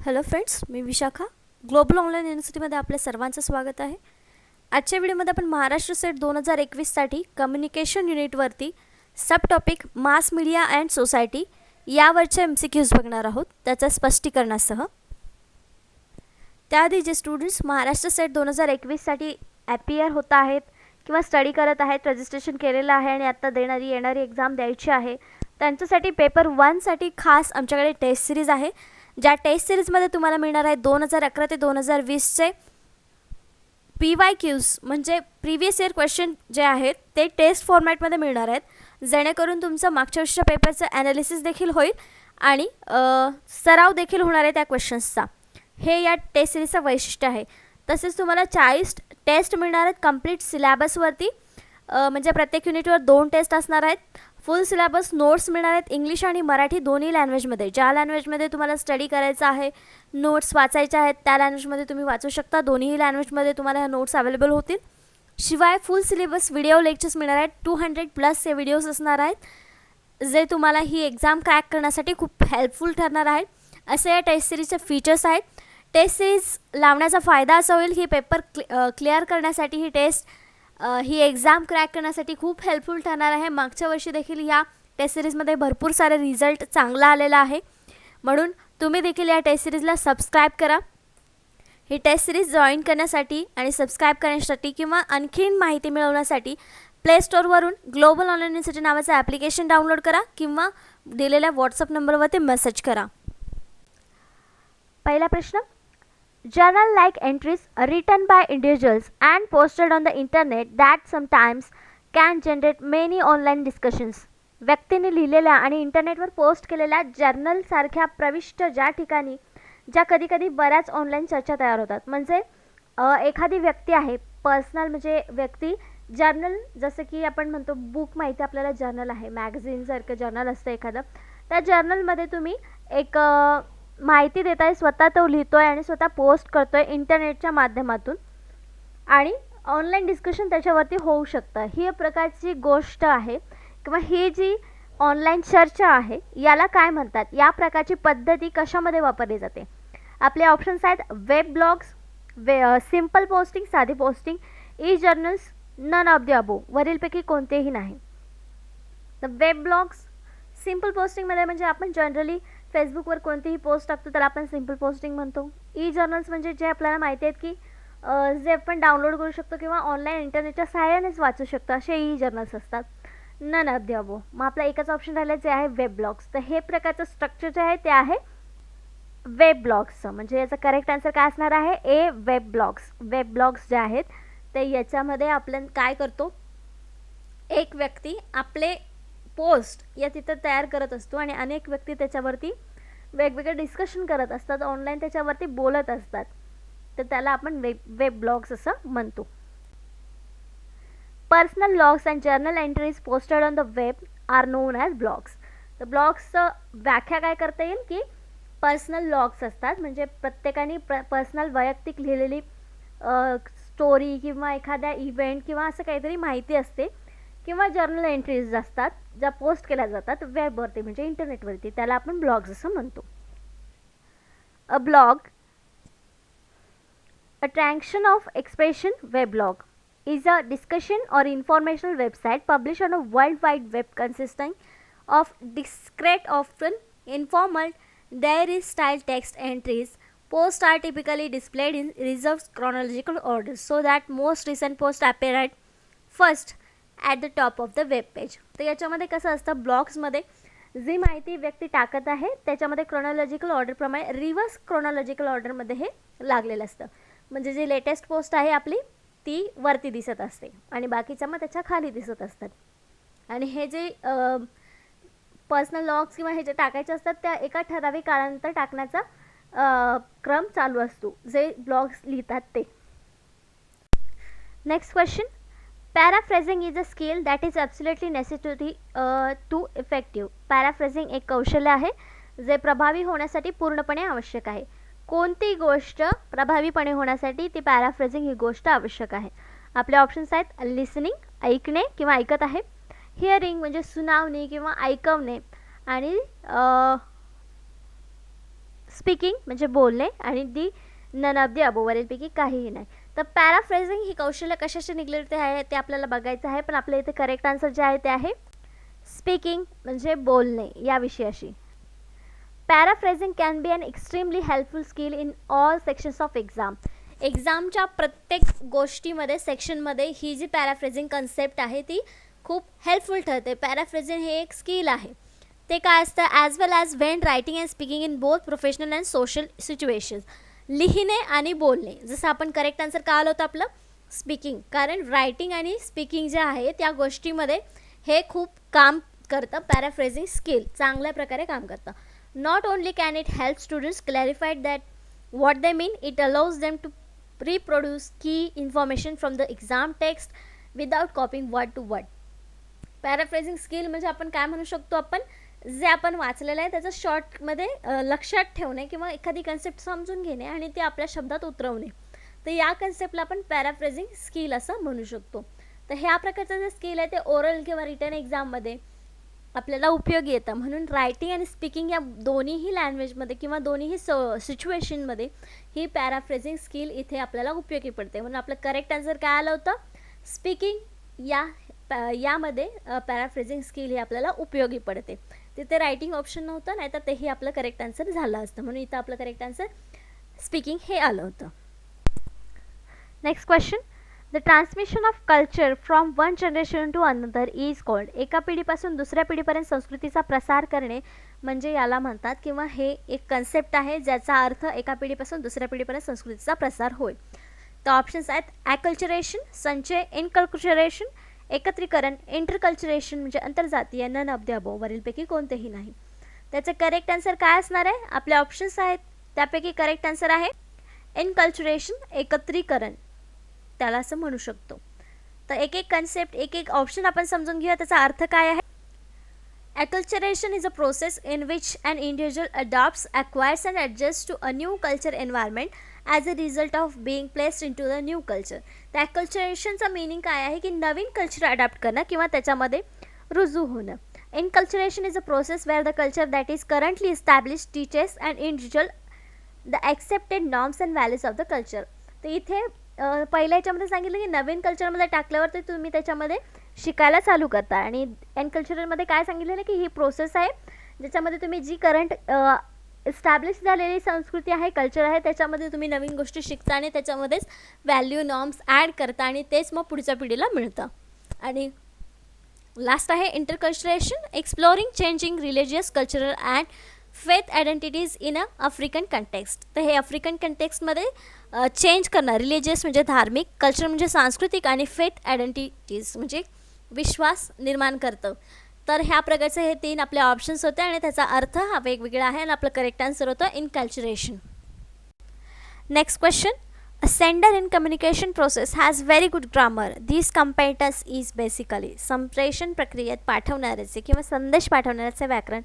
Hello friends, मी Vishakha. Global online युनिव्हर्सिटीमध्ये आपल्या सर्वांचं स्वागत आहे. आजच्या व्हिडिओमध्ये आपण महाराष्ट्र सेट 2021साठी कम्युनिकेशन युनिटवरती sub topic mass media and society यावरचे MCQs बघणार आहोत, त्याचं स्पष्टीकरणासह. त्याआधी जे स्टुडंट्स महाराष्ट्र सेट 2021साठी ॲपियर होत आहेत किंवा स्टडी करत आहेत, रजिस्ट्रेशन केलेलं आहे आणि आत्ता येणारी एक्झाम द्यायची आहे, त्यांच्यासाठी पेपर 1साठी खास आमच्याकडे टेस्ट सिरीज आहे. ज्या टेस्ट सिरीजमध्ये तुम्हाला मिळणार आहे 2011 ते 2020चे PYQs म्हणजे प्रिव्हियस इयर क्वेश्चन जे आहेत ते टेस्ट फॉर्मॅटमध्ये मिळणार आहेत, जेणेकरून तुमचं मागच्या वर्षीच्या पेपरचं ॲनालिसिस देखील होईल आणि सराव देखील होणार आहे त्या क्वेश्चन्सचा. हे या टेस्ट सिरीजचं वैशिष्ट्य आहे. तसेच तुम्हाला 40 टेस्ट मिळणार आहेत कंप्लीट सिलॅबसवरती, म्हणजे प्रत्येक युनिटवर 2 टेस्ट असणार आहेत. फुल सिलेबस नोट्स मिळणार आहेत इंग्लिश आणि मराठी दोन्ही लँग्वेजमध्ये. ज्या लँग्वेजमध्ये तुम्हाला स्टडी करायचं आहे, नोट्स वाचायच्या आहेत, त्या लँग्वेजमध्ये तुम्ही वाचू शकता. दोन्ही लँग्वेजमध्ये तुम्हाला ह्या नोट्स अवेलेबल होतील. शिवाय फुल सिलेबस व्हिडिओ लेक्चर्स मिळणार आहेत. 200+ हे व्हिडिओज असणार आहेत, जे तुम्हाला ही एक्झाम क्रॅक करण्यासाठी खूप हेल्पफुल ठरणार आहेत. असे या टेस्ट सिरीजचे फीचर्स आहेत. टेस्ट सिरीज लावण्याचा फायदा असा होईल की पेपर क्लिअर करण्यासाठी ही एक्झाम क्रॅक करण्यासाठी खूप हेल्पफुल ठरणार आहे. मागच्या वर्षी देखील या टेस्ट सिरीजमध्ये भरपूर सारे रिझल्ट चांगला आलेला आहे, म्हणून तुम्ही देखील या टेस्ट सिरीजला सबस्क्राईब करा. ही टेस्ट सिरीज जॉईन करण्यासाठी आणि सबस्क्राईब करण्यासाठी किंवा आणखीन माहिती मिळवण्यासाठी प्ले स्टोअरवरून ग्लोबल ऑनलाईन युनिव्हर्सिटी नावाचं ॲप्लिकेशन डाउनलोड करा किंवा दिलेल्या व्हॉट्सअप नंबरवरती मेसेज करा. पहिला प्रश्न, journal like entries written by individuals and posted on the internet that sometimes can generate many online discussions. व्यक्तीने लिहिलेल्या आणि इंटरनेटवर पोस्ट केलेल्या जर्नल सारख्या प्रविष्ट ज्या कधीकधी बऱ्याच ऑनलाईन चर्चा तयार होतात. म्हणजे एखादी व्यक्ती आहे, पर्सनल म्हणजे व्यक्ती, जर्नल जसं की आपण म्हणतो बुक, माहिती आपल्याला जर्नल आहे, मॅगझिनसारखं जर्नल असतं एखादं. त्या जर्नलमध्ये तुम्ही एक माहिती देत आहे, स्वतः तो लिहितोय आणि स्वतः पोस्ट करतोय इंटरनेटच्या माध्यमातून आणि ऑनलाईन डिस्कशन त्याच्यावरती होऊ शकतं. ही प्रकारची गोष्ट आहे किंवा ही जी ऑनलाईन चर्चा आहे याला काय म्हणतात, या प्रकारची पद्धती कशामध्ये वापरली जाते. आपले ऑप्शन्स आहेत वेब ब्लॉग्स, सिम्पल पोस्टिंग, साधी posting, e journals, none of the above, वरीलपैकी कोणतेही नाही. तर वेब ब्लॉग्स, सिम्पल पोस्टिंगमध्ये म्हणजे आपण जनरली फेसबुकवर कोणतीही पोस्ट टाकतो त्याला आपण सिम्पल पोस्टिंग म्हणतो. ई जर्नल्स म्हणजे जे आपल्याला माहिती आहेत की जे आपण डाउनलोड करू शकतो किंवा ऑनलाईन इंटरनेटच्या सहाय्यानेच वाचू शकतो, असे ई जर्नल्स असतात. None of the above. मग आपला एकच ऑप्शन राहिलं जे आहे वेब ब्लॉग्स. तर हे प्रकारचं स्ट्रक्चर जे आहे ते आहे वेब ब्लॉग्सचं. म्हणजे याचा करेक्ट आन्सर काय असणार आहे, ए, वेब ब्लॉग्स. वेब ब्लॉग्स जे आहेत ते याच्यामध्ये आपण काय करतो, एक व्यक्ती आपले पोस्ट या तिथं तयार करत असतो आणि अनेक व्यक्ती त्याच्यावरती वेगवेगळे डिस्कशन करत असतात, ऑनलाईन त्याच्यावरती बोलत असतात. तर त्याला आपण वेब ब्लॉग्स असं म्हणतो. Personal logs and journal entries posted on the web are known as blogs. तर ब्लॉग्सचं व्याख्या काय करता येईल की पर्सनल लॉग्स असतात, म्हणजे प्रत्येकाने पर्सनल वैयक्तिक लिहिलेली स्टोरी किंवा एखाद्या इव्हेंट किंवा असं काहीतरी माहिती असते, किंवा जर्नल एंट्रीज असतात ज्या पोस्ट केल्या जातात वेबवरती म्हणजे इंटरनेटवरती, त्याला आपण ब्लॉग्स असं म्हणतो. A blog, a transaction of expression web blog is a discussion or informational website published on a world wide web consisting of discrete, often informal, diary style text entries. Posts are typically displayed in reserved chronological order so that most recent posts appear at first at the top of the web page. तर याच्यामध्ये कसं असतं, ब्लॉग्समध्ये जी माहिती व्यक्ती टाकत आहे त्याच्यामध्ये chronological ऑर्डरप्रमाणे reverse chronological ऑर्डरमध्ये हे लागलेलं असतं. म्हणजे जी लेटेस्ट पोस्ट आहे आपली ती वरती दिसत असते आणि बाकीच्या मग त्याच्या खाली दिसत असतात. आणि हे जे पर्सनल लॉग्स किंवा हे जे टाकायचे असतात त्या एका ठराविक काळानंतर टाकण्याचा क्रम चालू असतो, जे ब्लॉग्स लिहितात ते. Next question, paraphrasing is a skill that is absolutely necessary to effective. Paraphrasing एक कौशल्य आहे जे प्रभावी होण्यासाठी पूर्णपणे आवश्यक आहे. कोणती गोष्ट प्रभावीपणे होण्यासाठी ती पॅराफ्रेझिंग ही गोष्ट आवश्यक आहे. आपले ऑप्शन्स आहेत लिसनिंग, ऐकणे किंवा ऐकत आहे, हिअरिंग म्हणजे सुनावणी किंवा ऐकवणे, आणि स्पीकिंग म्हणजे बोलणे आणि दी नन ऑफ दी अबोव वरीलपैकी काहीही नाही. तर पॅराफ्रेझिंग ही कौशल्य कशाशी निगडीत आहे ते आपल्याला बघायचं आहे, पण आपल्या इथे करेक्ट आन्सर जे आहे ते आहे स्पीकिंग म्हणजे बोलणे या विषयाशी. Paraphrasing can be an extremely helpful skill in all sections of exam. एक्झामच्या प्रत्येक गोष्टीमध्ये सेक्शनमध्ये ही जी पॅराफ्रेझिंग कन्सेप्ट आहे ती खूप हेल्पफुल ठरते. पॅराफ्रेझिंग हे एक स्किल आहे. ते काय असतं, as well as when writing and speaking in both professional and social situations. लिहिणे आणि बोलणे, जसं आपण करेक्ट आन्सर काय आलं होतं आपलं स्पीकिंग, कारण रायटिंग आणि स्पीकिंग जे आहे त्या गोष्टीमध्ये हे खूप काम करतं. पॅराफ्रेझिंग स्किल चांगल्या प्रकारे काम करतं. Not only can it help students clarified that what they mean, it allows them to reproduce key information from the exam text without copying word to word. पॅराफ्रेझिंग skill म्हणजे आपण काय म्हणू शकतो, आपण जे आपण वाचलेलं आहे त्याचं शॉर्टमध्ये लक्षात ठेवणे किंवा एखादी कन्सेप्ट समजून घेणे आणि ते आपल्या शब्दात उतरवणे. तर या कन्सेप्टला आपण पॅराफ्रेझिंग स्किल असं म्हणू शकतो. तर ह्या प्रकारचं जे स्किल आहे ते ओरल किंवा रिटन एक्झाममध्ये आपल्याला उपयोगी येतं. म्हणून रायटिंग आणि स्पीकिंग या दोन्हीही लँग्वेजमध्ये किंवा दोन्हीही सिच्युएशनमध्ये ही पॅराफ्रेझिंग स्किल इथे आपल्याला उपयोगी पडते. म्हणून आपलं करेक्ट आन्सर काय आलं होतं स्पीकिंग. यामध्ये पॅराफ्रेझिंग स्किल ही आपल्याला उपयोगी पडते. तिथे रायटिंग ऑप्शन नव्हतं, नाही तर तेही आपलं करेक्ट आन्सर झालं असतं. म्हणून इथं आपलं करेक्ट आन्सर स्पीकिंग हे आलं होतं. Next question, the transmission of culture from one generation to another is called. एका पिढीपासून दुसऱ्या पिढीपर्यंत संस्कृतीचा प्रसार करणे म्हणजे याला म्हणतात, किंवा हे एक कन्सेप्ट आहे ज्याचा अर्थ एका पिढीपासून दुसऱ्या पिढीपर्यंत संस्कृतीचा प्रसार होय. तर ऑप्शन्स आहेत ॲकल्चरेशन, संचय, इनकल्चरेशन, एकत्रीकरण, इंटरकल्चरेशन म्हणजे आंतरजातीय, नन ऑफ द अबोव वरीलपैकी कोणतेही नाही. त्याचं करेक्ट आन्सर काय असणार आहे, आपले ऑप्शन्स आहेत त्यापैकी करेक्ट आन्सर आहे इनकल्चरेशन, एकत्रीकरण त्याला असं म्हणू शकतो. तर एक एक कन्सेप्ट एक एक ऑप्शन आपण समजून घेऊया त्याचा अर्थ काय आहे. Acculturation is a process in which an individual adopts, acquires and adjusts to a new culture environment as a result of being placed into the new culture. तर acculturationचा मीनिंग काय आहे की नवीन कल्चर अडॉप्ट करणं किंवा त्याच्यामध्ये रुजू होणं. Inculturation is a process where the culture that is currently established teaches an individual the accepted norms and values of the culture. तर इथे पहिल्या याच्यामध्ये सांगितलं की नवीन कल्चरमध्ये टाकल्यावर ते तुम्ही त्याच्यामध्ये शिकायला चालू करता, आणि एनकल्चरमध्ये काय सांगितलेलं की ही प्रोसेस आहे ज्याच्यामध्ये तुम्ही जी करंट इस्टॅब्लिश झालेली संस्कृती आहे, कल्चर आहे, त्याच्यामध्ये तुम्ही नवीन गोष्टी शिकता आणि त्याच्यामध्येच व्हॅल्यू नॉर्म्स ॲड करता आणि तेच मग पुढच्या पिढीला मिळतं. आणि लास्ट आहे interculturation, exploring changing religious, cultural and faith identities in a African context. तर हे आफ्रिकन कंटेक्स्टमध्ये चेंज करणं, रिलिजियस म्हणजे धार्मिक, कल्चर म्हणजे सांस्कृतिक आणि फेथ आयडेंटिटीज म्हणजे विश्वास निर्माण करतं. तर ह्या प्रकारचे हे 3 आपले ऑप्शन्स होते आणि त्याचा अर्थ हा वेगवेगळा आहे आणि आपलं करेक्ट आन्सर होतं inculturation. Next question, a sender in communication process has very good grammar. This comparators is basically. संप्रेषण प्रक्रियेत पाठवणाऱ्याचे किंवा संदेश पाठवणाऱ्याचे व्याकरण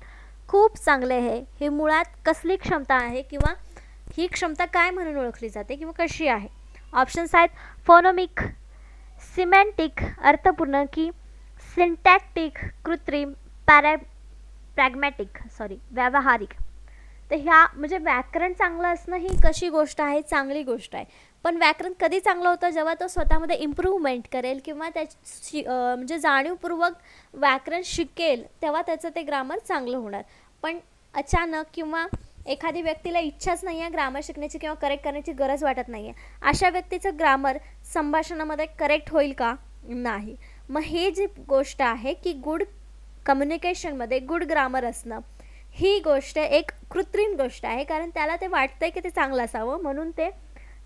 खूप चांगले आहे. हे मुळात कसली क्षमता आहे किंवा ही क्षमता काय म्हणून ओळखली जाते किंवा कशी आहे. ऑप्शन्स आहेत फोनोमिक, सिमेंटिक अर्थपूर्ण की सिंटॅक्टिक, कृत्रिम, व्यावहारिक. तर ह्या म्हणजे व्याकरण चांगलं असणं ही कशी गोष्ट आहे, चांगली गोष्ट आहे. पण व्याकरण कधी चांगलं होतं जेव्हा तो स्वतःमध्ये इम्प्रूव्हमेंट करेल किंवा त्याची म्हणजे जाणीवपूर्वक व्याकरण शिकेल तेव्हा त्याचं ते ग्रामर चांगलं होणार. पण अचानक किंवा एखादी व्यक्तीला इच्छाच नाही आहे ग्रामर शिकण्याची किंवा करेक्ट करण्याची गरज वाटत नाही आहे, अशा व्यक्तीचं ग्रामर संभाषणामध्ये करेक्ट होईल का, नाही. मग हे जी गोष्ट आहे की गुड कम्युनिकेशनमध्ये गुड ग्रामर असणं ही गोष्ट एक कृत्रिम गोष्ट आहे, कारण त्याला ते वाटतं आहे की ते चांगलं असावं म्हणून ते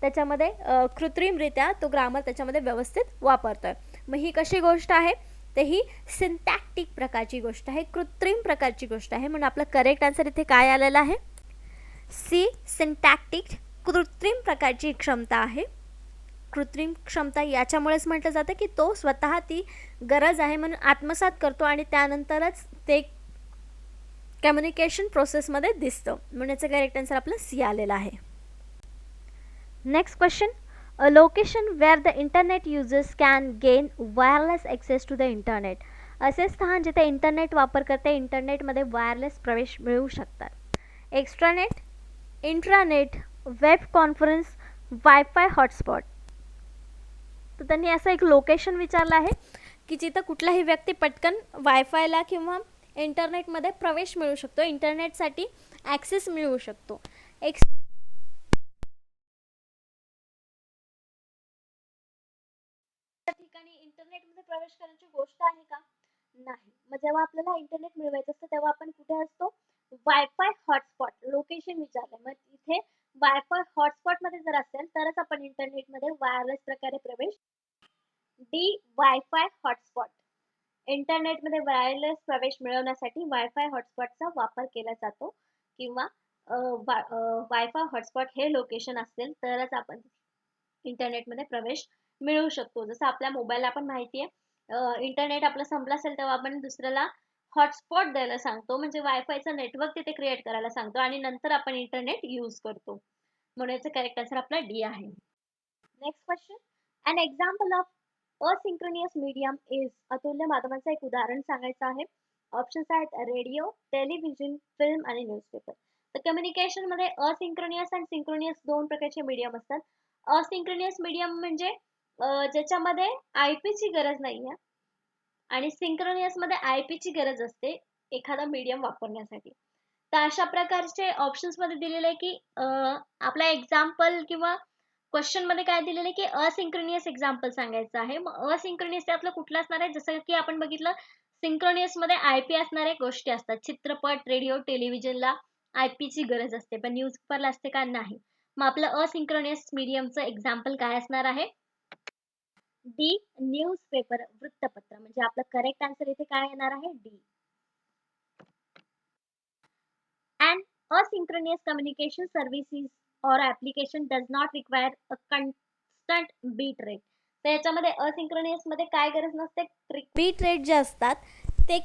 त्याच्यामध्ये कृत्रिमरित्या तो ग्रामर त्याच्यामध्ये व्यवस्थित वापरतो आहे. मग ही कशी गोष्ट आहे, तर ही सिंटॅक्टिक प्रकारची गोष्ट आहे, कृत्रिम प्रकारची गोष्ट आहे. म्हणून आपलं करेक्ट आन्सर इथे काय आलेलं आहे सी, सिंटॅक्टिक, कृत्रिम प्रकारची क्षमता आहे. कृत्रिम क्षमता याच्यामुळेच म्हटलं जातं की तो स्वतः ती गरज आहे म्हणून आत्मसात करतो आणि त्यानंतरच ते कम्युनिकेशन प्रोसेसमध्ये दिसतं. म्हणून याचं करेक्ट आन्सर आपलं सी आलेलं आहे. Next question, a location where the internet users can gain wireless access to the internet. असे स्थान जिथे इंटरनेट वापरकर्ते इंटरनेटमध्ये वायरलेस प्रवेश मिळवू शकतात. Extranet, intranet, web conference, wifi hotspot. तर त्यांनी असं एक लोकेशन विचारलं आहे की जिथं कुठलाही व्यक्ती पटकन वायफायला किंवा इंटरनेटमध्ये प्रवेश मिळू शकतो, इंटरनेटसाठी ॲक्सेस मिळवू शकतो. एक ठिकाणी इंटरनेटमध्ये प्रवेश करण्याची गोष्ट आहे का? नाही. मग जेव्हा आपल्याला इंटरनेट मिळवायचं असतं तेव्हा आपण कुठे असतो? वायफाय हॉटस्पॉट लोकेशन विचारलंय. मग इथे वायफाय हॉटस्पॉटमध्ये जर असेल तरच आपण इंटरनेटमध्ये वायरलेस प्रकारे प्रवेश. D wifi hotspot. इंटरनेटमध्ये वायरलेस प्रवेश मिळवण्यासाठी वायफाय हॉटस्पॉटचा वापर केला जातो किंवा वायफाय हॉटस्पॉट हे लोकेशन असेल तरच आपण इंटरनेटमध्ये प्रवेश मिळवू शकतो. जसं आपल्या मोबाईलला पण माहिती आहे इंटरनेट आपलं संपलं असेल तेव्हा आपण दुसऱ्याला हॉटस्पॉट द्यायला सांगतो, म्हणजे वायफायचं नेटवर्क तिथे क्रिएट करायला सांगतो आणि नंतर आपण इंटरनेट यूज करतो. म्हणून याचं करेक्ट आन्सर आपला डी आहे. Next question. An example of asynchronous medium is. अतुल्य माध्यमाचं एक उदाहरण सांगायचं आहे. ऑप्शन्स आहेत रेडिओ, टेलिव्हिजन, फिल्म आणि न्यूजपेपर. तर कम्युनिकेशनमध्ये असिंक्रोनियस आणि सिंक्रोनियस दोन प्रकारचे मीडियम असतात. असिंक्रोनियस मीडियम म्हणजे ज्याच्यामध्ये आयपीची गरज नाही आहे आणि सिंक्रोनियसमध्ये आयपीची गरज असते एखादा मीडियम वापरण्यासाठी. तर अशा प्रकारचे ऑप्शन्समध्ये दिलेलं आहे की आपला एक्झाम्पल किंवा क्वेश्चनमध्ये काय दिलेलं आहे की असिंक्रोनियस एक्झाम्पल सांगायचं आहे. मग असिंक्रोनियस त्यातलं कुठलं असणार आहे? जसं की आपण बघितलं सिंक्रोनियसमध्ये आयपी असणाऱ्या गोष्टी असतात. चित्रपट, रेडिओ, टेलिव्हिजनला आयपीची गरज असते, पण न्यूजपेपरला असते का? नाही. मग आपलं असिंक्रोनियस मीडियमचं एक्झाम्पल काय असणार आहे? डी न्यूजपेपर, वृत्तपत्र. म्हणजे आपलं करेक्ट आन्सर इथे काय येणार आहे? D. And asynchronous communication services or application does not require a constant beat rate. तर याच्यामध्ये asynchronous मध्ये काय गरज नसते? बीट रेट जे असतात ते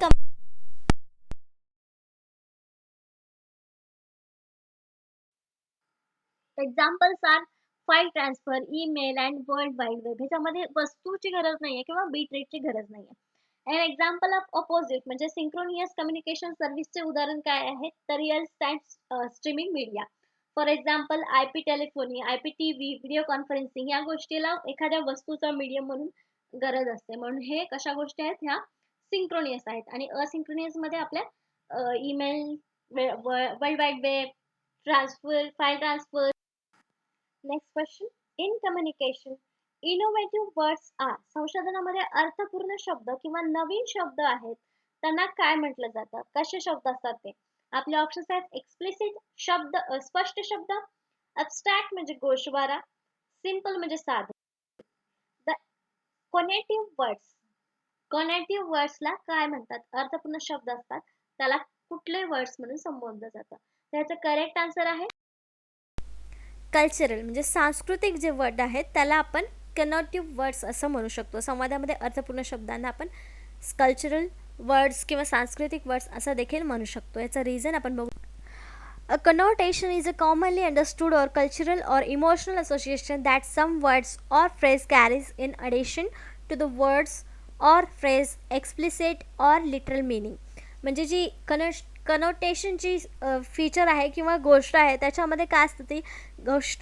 examples are file transfer, email and world wide web. ह्याच्यामध्ये वस्तूची गरज नाहीये किंवा बीट रेटची गरज नाहीये. अँड एक्झाम्पल ऑफ अपोजिट म्हणजे सिंक्रोनियस कम्युनिकेशन सर्व्हिसचे उदाहरण काय आहे? तर real time streaming media. For example IP telephony, IP TV, video conferencing या गोष्टीला एखाद्या वस्तूचा मीडियम म्हणून गरज असते. म्हणून हे कशा गोष्टी आहेत? ह्या सिंक्रोनियस आहेत. आणि असिंक्रोनियस मध्ये आपल्या email, world wide web, transfer, file transfer. Next question. In communication innovative words are. संशोधनामध्ये अर्थपूर्ण शब्द किंवा नवीन शब्द आहेत त्यांना काय म्हटलं जातं? कसे शब्द असतात ते? आपले ऑप्शन्स आहेत एक्सप्लिसिट शब्द, स्पष्ट शब्द, अब्स्ट्रॅक्ट म्हणजे गोषवारा, सिंपल म्हणजे साधे. The कोनेटिव्ह words. कोनेटिव्ह वर्ड्सला काय म्हणतात? अर्थपूर्ण शब्द असतात त्याला कुठले वर्ड्स म्हणून संबोधलं जातं? त्याचं करेक्ट आन्सर आहे कल्चरल. म्हणजे सांस्कृतिक जे वर्ड आहेत त्याला आपण कनेटिव्ह वर्ड्स असं म्हणू शकतो. संवादामध्ये अर्थपूर्ण शब्दांना आपण कल्चरल वर्ड्स किंवा सांस्कृतिक वर्ड्स असं देखील म्हणू शकतो. याचं रिझन आपण बघू. A connotation is a commonly understood or cultural or emotional association that some words or phrase carries in addition to the words or phrase explicit or literal meaning. म्हणजे जी कनोटेशनची फीचर आहे किंवा गोष्ट आहे त्याच्यामध्ये काय असतं ती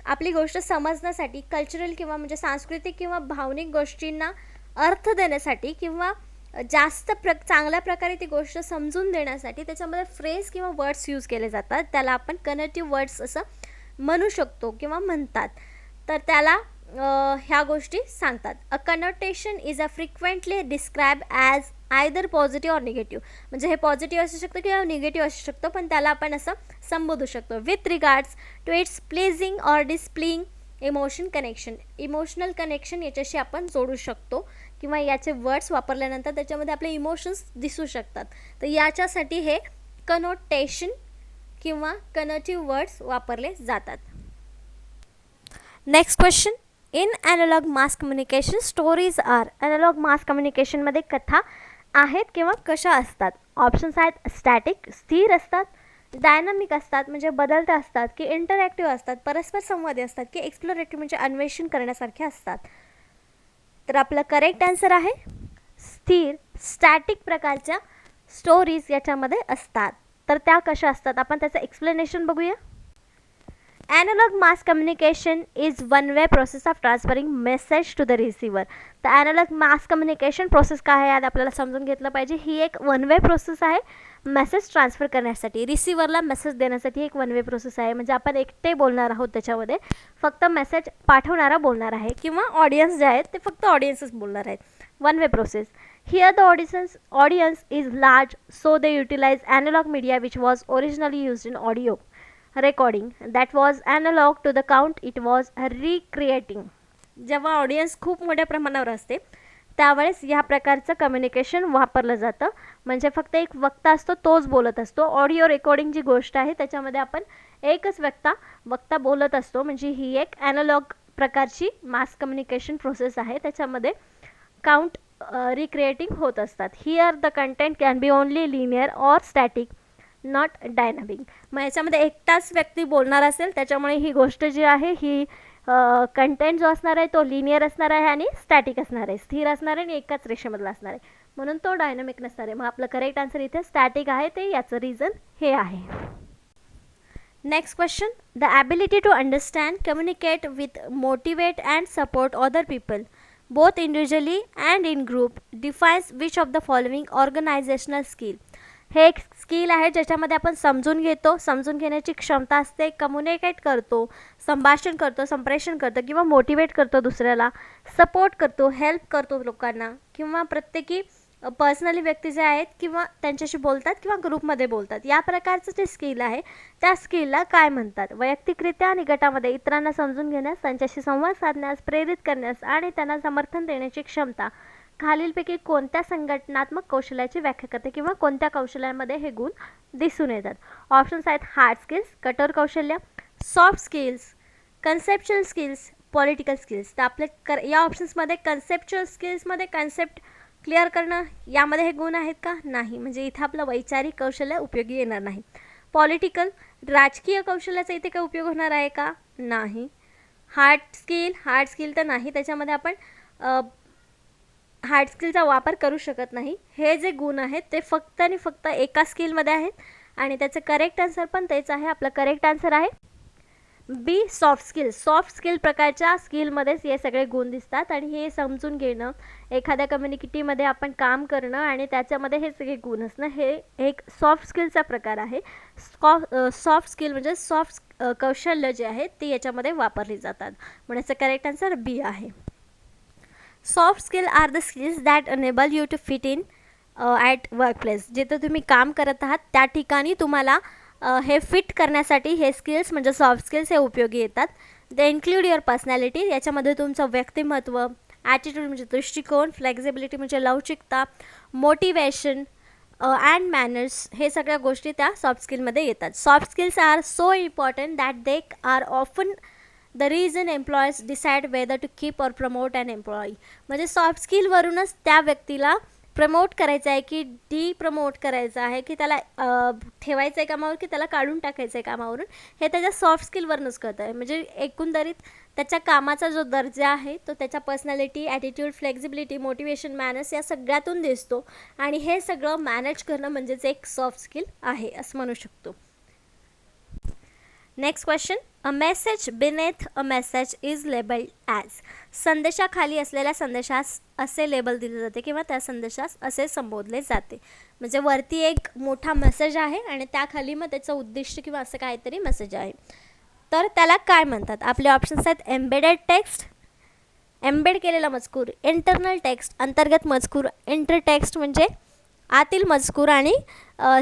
आपली गोष्ट समजण्यासाठी कल्चरल किंवा म्हणजे सांस्कृतिक किंवा भावनिक गोष्टींना अर्थ देण्यासाठी किंवा जास्त चांगल्या प्रकारे ती गोष्ट समजून देण्यासाठी त्याच्यामध्ये फ्रेज किंवा वर्ड्स यूज केले जातात. त्याला आपण कनेटिव्ह वर्ड्स असं म्हणू शकतो किंवा म्हणतात. तर त्याला ह्या गोष्टी सांगतात. A connotation is a frequently describe as either positive or negative. म्हणजे हे पॉझिटिव्ह असू शकतं किंवा निगेटिव्ह असू शकतं, पण त्याला आपण असं संबोधू शकतो. With regards to its pleasing or displaying emotion connection. Emotional connection याच्याशी आपण जोडू शकतो किंवा याचे वर्ड्स वापरल्यानंतर त्याच्यामध्ये आपले इमोशन्स दिसू शकतात. तर याच्यासाठी हे कनोटेशन किंवा कनेटिव्ह वर्ड्स वापरले जातात. Next question. In analog mass communication stories are. Analog mass कम्युनिकेशनमध्ये कथा आहेत किंवा कशा असतात? ऑप्शन्स आहेत स्टॅटिक स्थिर असतात, डायनामिक असतात म्हणजे बदलत्या असतात, की इंटरॅक्टिव्ह असतात, परस्पर संवादी असतात, की एक्सप्लोरेटिव्ह म्हणजे अन्वेषण करण्यासारखे असतात. तर आपलं करेक्ट आन्सर आहे स्थिर. स्टॅटिक प्रकारच्या स्टोरीज याच्यामध्ये असतात. तर त्या कशा असतात आपण त्याचं एक्सप्लेनेशन बघूया. Analog mass communication is one-way process of transferring message to the receiver. तर ॲनालॉग मास कम्युनिकेशन प्रोसेस काय आहे आज आपल्याला समजून घेतलं पाहिजे. ही एक वन वे प्रोसेस आहे मेसेज ट्रान्सफर करण्यासाठी, रिसिव्हरला मेसेज देण्यासाठी एक वन वे प्रोसेस आहे. म्हणजे आपण एकटे बोलणार आहोत, त्याच्यामध्ये फक्त मेसेज पाठवणारा बोलणार आहे किंवा ऑडियन्स जे आहेत ते फक्त ऑडियन्सच बोलणार आहेत. One way process. Here the audience is large, so they utilize analog media which was originally used in audio recording. That was analog to the count it was recreating. जेव्हा ऑडियन्स खूप मोठ्या प्रमाणावर असते त्यावेळेस ह्या प्रकारचं कम्युनिकेशन वापरलं जातं. म्हणजे फक्त एक वक्ता असतो, तोच बोलत असतो. ऑडिओ रेकॉर्डिंग जी गोष्ट आहे त्याच्यामध्ये आपण एकच वक्ता बोलत असतो. म्हणजे ही एक ॲनालॉग प्रकारची मास कम्युनिकेशन प्रोसेस आहे. त्याच्यामध्ये काउंट रिक्रिएटिंग होत असतात. Here the content can be only linear or static, not dynamic. मग याच्यामध्ये एकटाच व्यक्ती बोलणार असेल त्याच्यामुळे ही गोष्ट जी आहे ही कंटेंट जो असणार आहे तो लिनियर असणार आहे आणि स्टॅटिक असणार आहे, स्थिर असणार आहे आणि एकाच रेषेमधला असणार आहे, म्हणून तो डायनामिक नसणार आहे. मग आपलं करेक्ट आन्सर इथे स्टॅटिक आहे, ते याचं रिझन हे आहे. Next question. The ability to understand, communicate with, motivate and support other people both individually and in group defines which of the following organizational skill. हे एक स्किल आहे ज्याच्यामध्ये आपण समजून घेतो, समजून घेण्याची क्षमता असते, कम्युनिकेट करतो, संभाषण करतो, संप्रेषण करतो किंवा मोटिवेट करतो दुसऱ्याला, सपोर्ट करतो, हेल्प करतो लोकांना, किंवा प्रत्येकी पर्सनली व्यक्ती जे आहेत किंवा त्यांच्याशी बोलतात किंवा ग्रुपमध्ये बोलतात. या प्रकारचं जे स्किल आहे त्या स्किलला काय म्हणतात? वैयक्तिकरित्या आणि गटामध्ये इतरांना समजून घेण्यास, त्यांच्याशी संवाद साधण्यास, प्रेरित करण्यास आणि त्यांना समर्थन देण्याची क्षमता खालीलपैकी कोणत्या संघटनात्मक कौशल्याची व्याख्या करते किंवा कोणत्या कौशल्यामध्ये हे गुण दिसून येतात? ऑप्शन्स आहेत हार्ड स्किल्स, कठोर कौशल्य, soft skills, conceptual skills, political skills. तर आपले या ऑप्शन्समध्ये कन्सेप्च्युअल स्किल्समध्ये कन्सेप्ट क्लिअर करणं यामध्ये हे गुण आहेत का? नाही. म्हणजे इथं आपलं वैचारिक कौशल्य उपयोगी येणार नाही. पॉलिटिकल, राजकीय कौशल्याचा इथे काय उपयोग होणार आहे का? नाही. हार्ड स्किल तर नाही, त्याच्यामध्ये आपण हार्ड स्किलचा वापर करू शकत नाही. हे जे गुण आहेत ते फक्त आणि फक्त एका स्किलमध्ये आहेत आणि त्याचं करेक्ट आन्सर पण तेच आहे. आपलं करेक्ट आन्सर आहे बी, सॉफ्ट स्किल. सॉफ्ट स्किल प्रकारच्या स्किलमध्येच हे सगळे गुण दिसतात आणि हे समजून घेणं, एखाद्या कम्युनिटीमध्ये आपण काम करणं आणि त्याच्यामध्ये हे सगळे गुण असणं, हे एक सॉफ्ट स्किलचा प्रकार आहे. सॉफ्ट स्किल म्हणजे सॉफ्ट कौशल्य जे आहेत ते याच्यामध्ये वापरली जातात, म्हणून याचं करेक्ट आन्सर बी आहे. Soft skill are the skills that enable you to fit in at workplace. जिथं तुम्ही काम करत आहात त्या ठिकाणी तुम्हाला हे फिट करण्यासाठी हे स्किल्स म्हणजे सॉफ्ट स्किल्स हे उपयोगी येतात. दे इन्क्लूड युअर पर्सनॅलिटी. याच्यामध्ये तुमचं व्यक्तिमत्व, ॲटिट्यूड म्हणजे दृष्टिकोन, फ्लेक्झिबिलिटी म्हणजे लवचिकता, मोटिवेशन अँड मॅनर्स, हे सगळ्या गोष्टी त्या सॉफ्ट स्किलमध्ये येतात. Soft skills are so important that they are often the reason employers decide whether to keep or promote an employee. म्हणजे सॉफ्ट स्किलवरूनच त्या व्यक्तीला प्रमोट करायचं आहे की प्रमोट करायचं आहे, की त्याला ठेवायचं आहे कामावर की त्याला काढून टाकायचं आहे कामावरून, हे त्याच्या सॉफ्ट स्किलवरूनच कळतं आहे. म्हणजे एकंदरीत त्याच्या कामाचा जो दर्जा आहे तो त्याच्या personality, attitude, flexibility, motivation, manners या सगळ्यातून दिसतो आणि हे सगळं मॅनेज करणं म्हणजेच एक सॉफ्ट स्किल आहे असं म्हणू शकतो. Next question. A message beneath a message is labelled as. संदेशाखाली असलेल्या संदेशास असे लेबल दिले जाते किंवा त्या संदेशास असे संबोधले जाते. म्हणजे वरती एक मोठा मेसेज आहे आणि त्याखाली मग त्याचं उद्दिष्ट किंवा असं काहीतरी मेसेज आहे, तर त्याला काय म्हणतात? आपले ऑप्शन्स आहेत एम्बेडेड टेक्स्ट, एम्बेड केलेला मजकूर, इंटरनल टेक्स्ट अंतर्गत मजकूर, इंटर टेक्स्ट म्हणजे आतील मजकूर आणि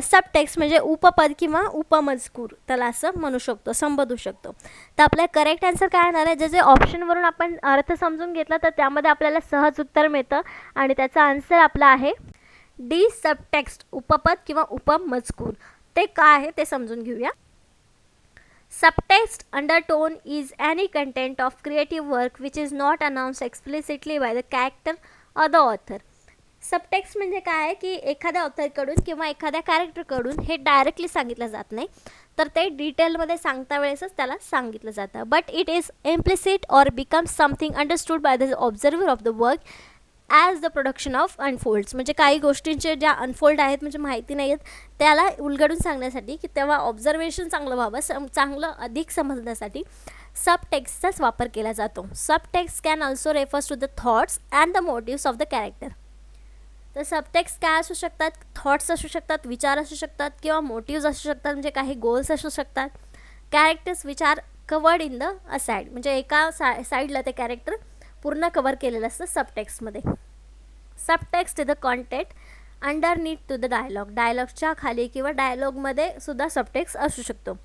सब टेक्स्ट म्हणजे उपपद किंवा उपमजकूर, त्याला असं म्हणू शकतो, संबोधू शकतो. तर आपलं करेक्ट आन्सर काय येणार आहे? जे जे ऑप्शनवरून आपण अर्थ समजून घेतला तर त्यामध्ये आपल्याला सहज उत्तर मिळतं आणि त्याचा आन्सर आपला आहे डी, सब टेक्स्ट, उपपद किंवा उपमजकूर. ते काय आहे ते समजून घेऊया. Subtext undertone is any content of creative work which is not announced explicitly by the character or the author. Subtext म्हणजे काय आहे की एखाद्या ऑथरकडून किंवा एखाद्या कॅरेक्टरकडून हे डायरेक्टली सांगितलं जात नाही, तर ते डिटेलमध्ये सांगता वेळेसच त्याला सांगितलं जातं. But it is implicit or becomes something understood by the observer of the work as the production of unfolds, म्हणजे काही गोष्टींचे ज्या अनफोल्ड आहेत म्हणजे माहिती नाही आहेत त्याला उलगडून सांगण्यासाठी, की तेव्हा ऑब्झर्वेशन चांगलं व्हावं, चांगलं अधिक समजण्यासाठी सबटेक्स्टचाच वापर केला जातो. Subtext can also refers to the thoughts and the motives of the character. तर सबटेक्स्ट काय असू शकतात, थॉट्स असू शकतात, विचार असू शकतात, किंवा मोटिव्ज असू शकतात म्हणजे काही गोल्स असू शकतात. कॅरेक्टर्स विचार कवर्ड इन द असाइड, म्हणजे एका साईडला ते कॅरेक्टर पूर्ण कवर केलेलं असतं सबटेक्स्टमध्ये. Subtext is the content underneath to the dialogue, डायलॉगच्या खाली किंवा डायलॉगमध्ये सुद्धा सबटेक्स्ट असू शकतो.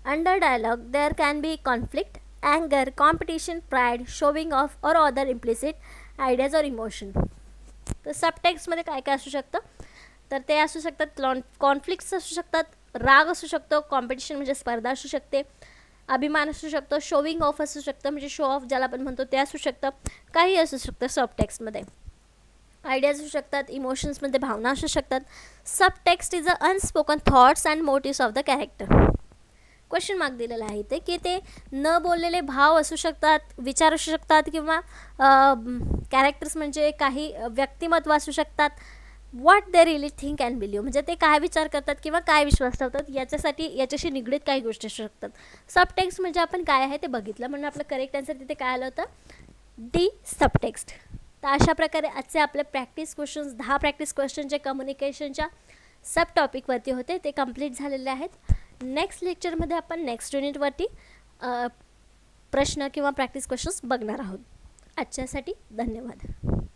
Under dialogue there can be conflict, अँगर, competition, pride, showing off or other implicit ideas or emotion. तर सबटेक्स्टमध्ये काय काय असू शकतं, तर ते असू शकतात कॉन्फ्लिक्ट्स असू शकतात, राग असू शकतो, कॉम्पिटिशन म्हणजे स्पर्धा असू शकते, अभिमान असू शकतो, शोविंग ऑफ असू शकतं म्हणजे शो ऑफ ज्याला आपण म्हणतो ते असू शकतं, काही असू शकतं सबटेक्स्टमध्ये. आयडियाज असू शकतात, इमोशन्समध्ये भावना असू शकतात. Subtext is a unspoken thoughts and motives of the character. Question mark दिलेला आहे इथे की ते न बोललेले भाव असू शकतात, विचार असू शकतात, किंवा कॅरेक्टर्स म्हणजे काही व्यक्तिमत्व असू शकतात. What they really think and believe, म्हणजे ते काय विचार करतात किंवा काय विश्वास ठेवतात याच्याशी निगडीत काही गोष्टी असू शकतात. सबटेक्स्ट म्हणजे आपण काय आहे ते बघितलं, म्हणून आपलं करेक्ट आन्सर तिथे काय आलं होतं, डी सबटेक्स्ट. तर अशा प्रकारे आजचे आपले प्रॅक्टिस क्वेश्चन्स 10 प्रॅक्टिस क्वेश्चन जे कम्युनिकेशनच्या सब टॉपिकवरती होते ते कंप्लीट झालेले आहेत. नेक्स्ट लेक्चरमध्ये आपण नेक्स्ट युनिटवरती प्रश्न किंवा प्रॅक्टिस क्वेश्चन्स बघणार आहोत. आजच्यासाठी धन्यवाद.